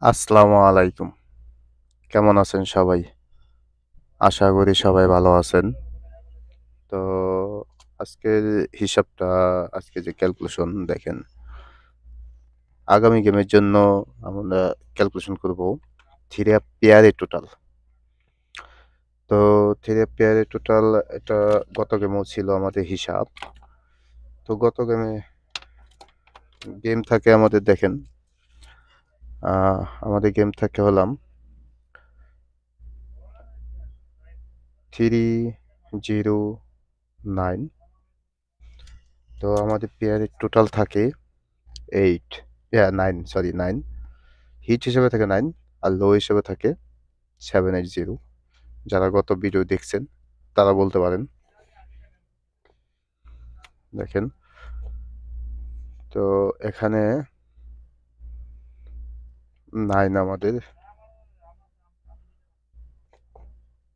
আসসালামু আলাইকুম। কেমন আছেন সবাই? আশা করি সবাই ভালো আছেন। তো আজকের হিসাবটা আজকে যে ক্যালকুলেশন দেখেন, আগামী গেমের জন্য আমরা ক্যালকুলেশন করব 3 পেয়ারে টোটাল। তো 3 পেয়ারে টোটাল এটা গত গেমও ছিল আমাদের হিসাব। তো গত গেম থাকে আমাদের দেখেন, আমাদের গেম থাকে হলাম 309। তো আমাদের পেয়ারের টোটাল থাকে 8 9 সরি 9 হিট হিসেবে থাকে 9 আর লো হিসেবে থাকে 780। যারা গত ভিডিও দেখছেন তারা বলতে পারেন। দেখেন, তো এখানে 9 আমাদের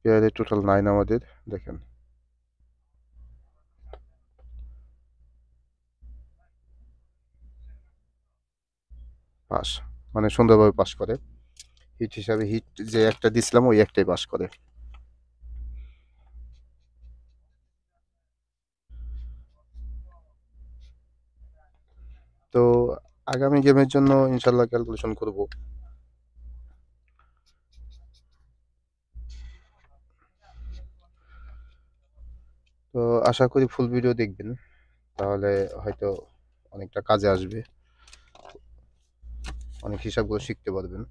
পেয়ারে টোটাল 9 আমাদের দেখেন পাস, মানে সুন্দরভাবে পাস করে। হিট হিসাবে হিট যে একটা দিছিলাম ওই একটাই পাস করে। তো আগামী গেমের জন্য ইনশাল্লাহ ক্যালকুলেশন করব। তো আশা করি ফুল ভিডিও দেখবেন, তাহলে হয়তো অনেকটা কাজে আসবে, অনেক হিসাবগুলো শিখতে পারবেন।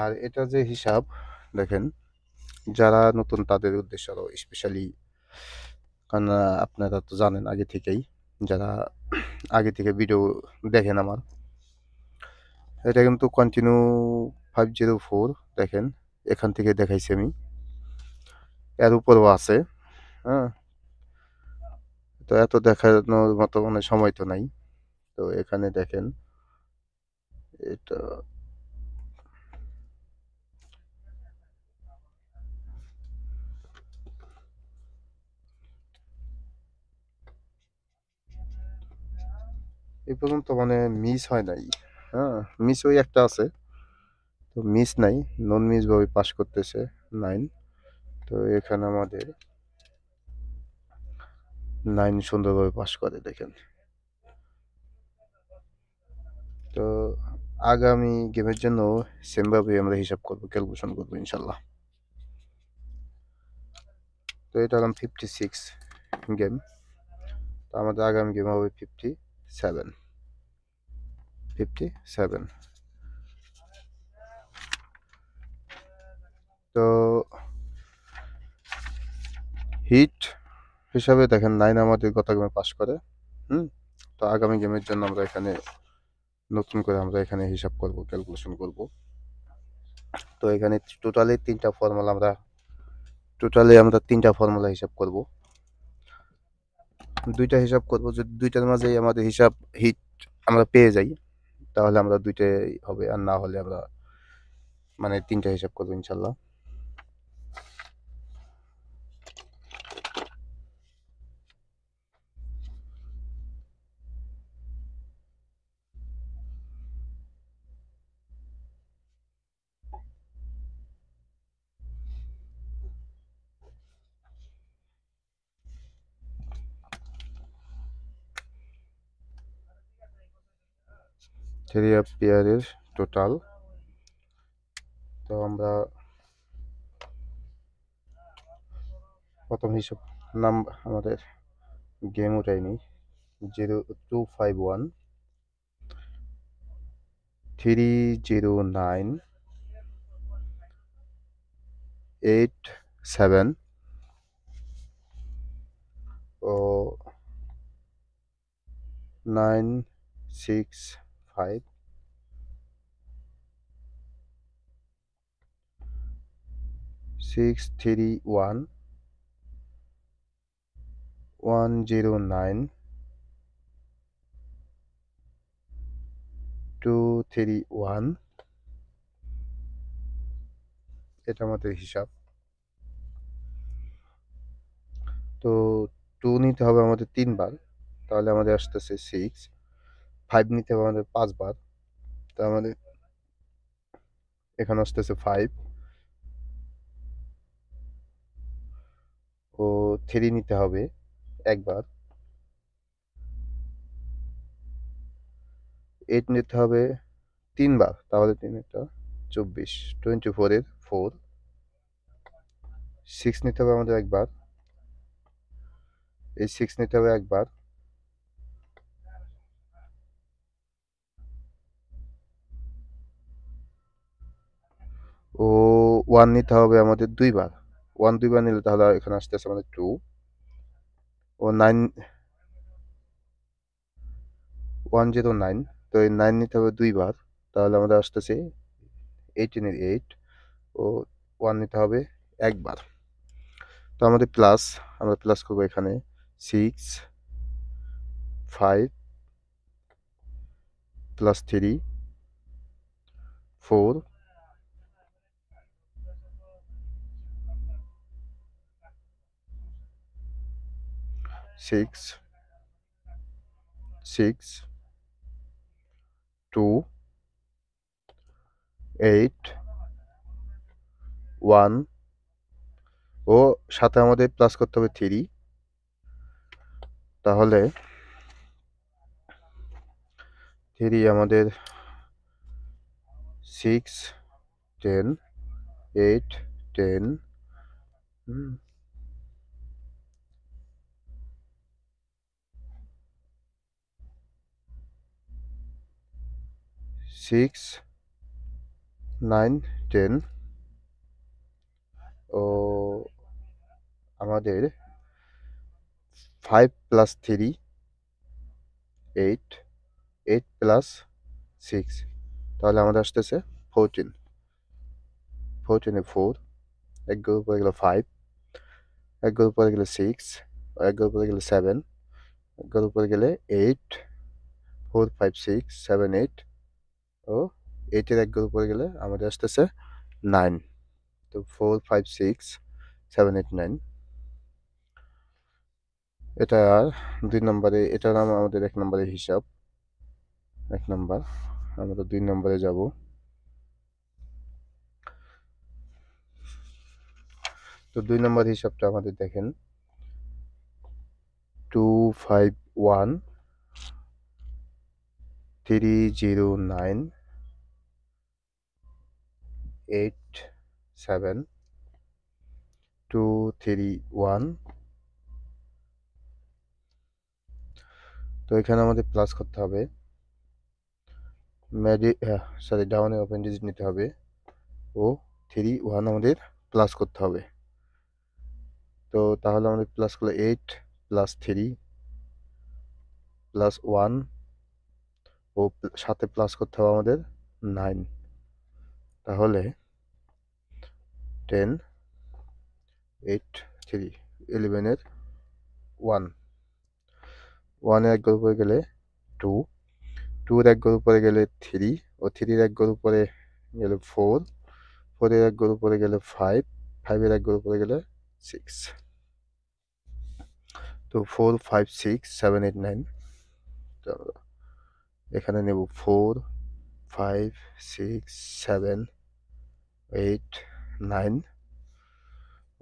আর এটা যে হিসাব দেখেন, যারা নতুন তাদের উদ্দেশ্যে আরো স্পেশালি, কারণ আপনারা তো জানেন আগে থেকেই, যারা আগে থেকে ভিডিও দেখেন আমার, এটা কিন্তু কন্টিনিউ 504 দেখেন, এখান থেকে দেখাইছি আমি, এর উপরও আছে। হ্যাঁ, তো এত দেখানোর মতো মানে সময় তো নাই। তো এখানে দেখেন এটা এই পর্যন্ত মানে মিস হয় নাই। হ্যাঁ, মিস ওই একটা আছে, তো মিস নাই, নন মিস ভাবে পাস করতেছে 9। তো এখানে আমাদের 9 সুন্দরভাবে পাস করে দেখেন। তো আগামী গেমের জন্য সেম ভাবে আমরা হিসাব করব, ক্যালকুলেশন করব ইনশাল্লাহ। তো এটা হলাম 56 গেম। তো আমাদের আগামী গেম হবে 57। 57। তো হিট হিসাবে দেখেন 9 আমাদের গত গেমে পাস করে। হুম। তো আগামী গেমের জন্য আমরা এখানে নতুন করে আমরা এখানে হিসাব করব, ক্যালকুলেশন করব। তো এখানে টোটালি আমরা তিনটা ফর্মুলা হিসাব করব। দুইটা হিসাব করব, যদি দুইটার মাঝেই আমাদের হিসাব হিট আমরা পেয়ে যাই, তাহলে আমরা দুইটাই হবে, আর না হলে আমরা মানে তিনটা হিসাব করবো ইনশাল্লাহ। থ্রি পেয়ারের টোটাল। তো আমরা প্রথম হিসাব নাম আমাদের গেম ওটাই নেই, 0251 309 87 ও 965 631 109 231। এটা আমাদের হিসাব। তো 2 নিতে হবে আমাদের 3 বার, তাহলে আমাদের আসতেছে 6। 5 নিতে হবে আমাদের 5 বার, তো আমাদের এখানে আসতেছে 5 ও 3 নিতে হবে একবার, 8 নিতে হবে 3 বার, তাহলে 3 এটা 24, 24 এর 4, 6 নিতে হবে আমাদের একবার, এই 6 নিতে হবে একবার, ও 1 নিতে হবে আমাদের 2 বার, 1 2 বার নিলে তাহলে এখানে আসতেছে আমাদের 2 ও 9 109, তো এই 9 নিতে হবে 2 বার, তাহলে আমাদের আসতেছে 18 এর 8 ও 1 নিতে হবে একবার। তো আমাদের প্লাস, আমরা প্লাস করবো এখানে 6 5 প্লাস 3 4 6 6 2 8 1 ও সাথে আমাদের প্লাস করতে হবে 3, তাহলে 3 আমাদের 6 10 8 10 6 9 10 ও আমাদের 5 প্লাস 3 8 8 প্লাস 6, তাহলে আমাদের আসতেছে 14, 14 এ 4, এক গেল উপরে গেল 5, এক গেল উপরে গেলে 6, এক গেল উপরে গেলে 7, এক গেল উপরে গেলে 8, 4 5 6 7 8 ও 8 এর এক গেল উপরে গেলে আমাদের আসতেছে 9, তো 4 5 6 7 8 9, এটা আর 2 নম্বরে, এটার নাম আমাদের 1 নম্বরের হিসাব, 1 নম্বর, আমরা 2 নম্বরে যাব। তো 2 নম্বর হিসাবটা আমাদের দেখেন 2 5 1 3 0 9 8 7 2 3 1, তো এখানে আমাদের প্লাস করতে হবে, সরি ডাউনে ওপেন ডিজিট নিতে হবে ও 3 1 আমাদের প্লাস করতে হবে। তো তাহলে আমাদের প্লাস করলে 8 প্লাস 3 প্লাস 1 ও সাথে প্লাস করতে হবে আমাদের 9, তাহলে 10 8 3 11 এর 1, 1 এর এক ঘর উপরে গেলে 2, 2 এর এক ঘর উপরে গেলে 3 ও 3 এর এক ঘর উপরে গেলে 4, 4 এর এক ঘর উপরে গেলে 5, 5 এর এক ঘর উপরে গেলে 6, তো 4 5 6 7 8 9, তো এখানে নেব 4 5 6 7 8 9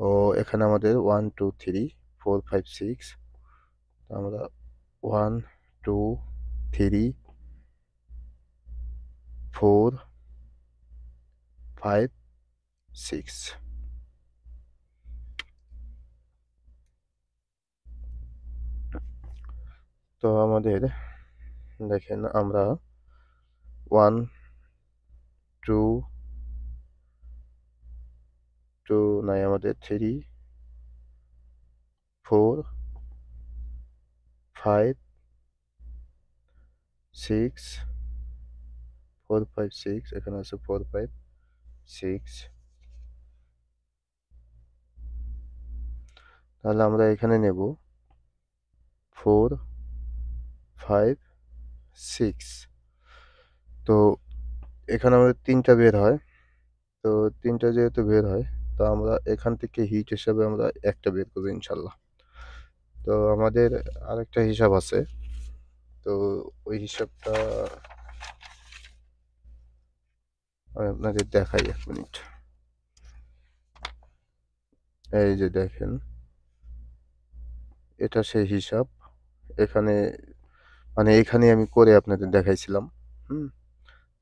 ও এখানে আমাদের 1 2 3 4 5 6, আমরা 1 2 3 4 5 6, তো আমাদের দেখেন আমরা 1 2 2 নাই আমাদের 3 4 5 6 4 5 6, এখানে আছে 4 5 6, তাহলে আমরা এখানে নেব 4 5 6, তো এখানে আমাদের 3টা বের হয়, তো 3টা যেহেতু বের হয়, তো আমরা এখান থেকে হিট হিসাবে আমরা একটা বের করবো ইনশাল্লাহ। তো আমাদের আরেকটা হিসাব আছে, তো ওই হিসাবটা আমি আপনাদের দেখাই ১ মিনিট। এই যে দেখেন, এটা সেই হিসাব। এখানে মানে এখানেই আমি করে আপনাদের দেখাইছিলাম। হুম?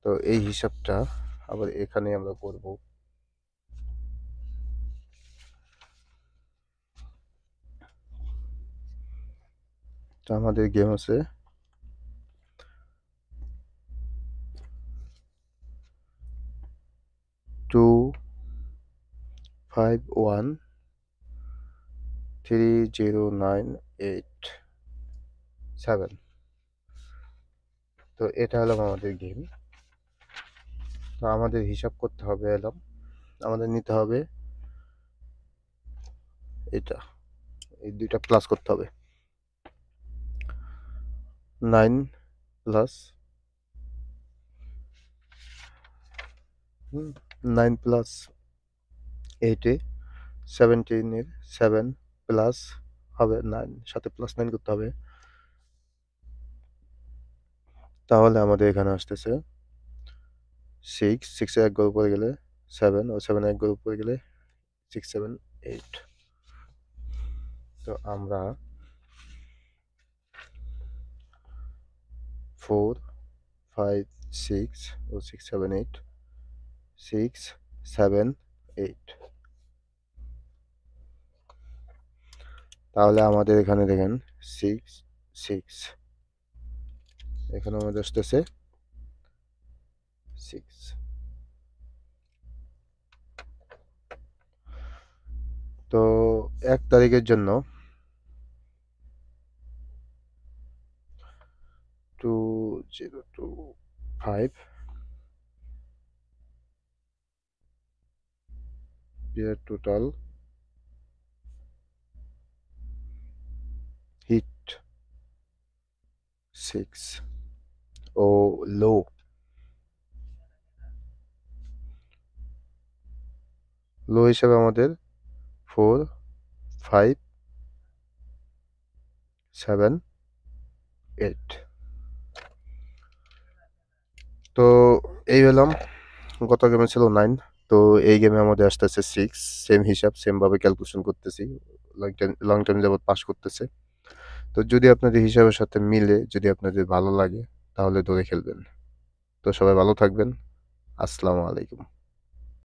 তো এই হিসাবটা আবার এখানে আমরা করব। তো আমাদের গেম আছে 2, 5, 1, 3, 0, 9, 8, 7। তো এটা হলো আমাদের গেম। তো আমাদের হিসাব করতে হবে আমাদের নিতে হবে এটা। এই ২ টা প্লাস করতে হবে। 9 প্লাস 9 প্লাস 8 এ 17 এর 7 প্লাস হবে 9, সাথে প্লাস 9 করতে হবে। তাহলে আমাদের এখানে আসতেছে 6, 6 এ ১ ঘর উপরে গেলে 7 ও 7 এ ১ ঘর উপরে গেলে 6, 7, 8। তো আমরা 4, 5, 6 ও 6, 7, 8, 6, 7, 8। তাহলে আমাদের এখানে দেখেন 6, 6, এখানে আমাদের আসতেছে 6। তো ১ তারিখের জন্য 2025 এর টোটাল হিট 6 ও লো হিসেবে আমাদের 4, 5, 7, 8। তো এই পেলাম। গত গেমে ছিল 9। তো এই গেমে আমাদের আসতেছে 6। সেম হিসাব, সেম ভাবে ক্যালকুলেশন করতেছি। লং টাইম যাবৎ পাস করতেছে। তো যদি আপনাদের হিসাবের সাথে মিলে, যদি আপনাদের ভালো লাগে তাহলে ধরে খেলবেন। তো সবাই ভালো থাকবেন। আসসালামু আলাইকুম।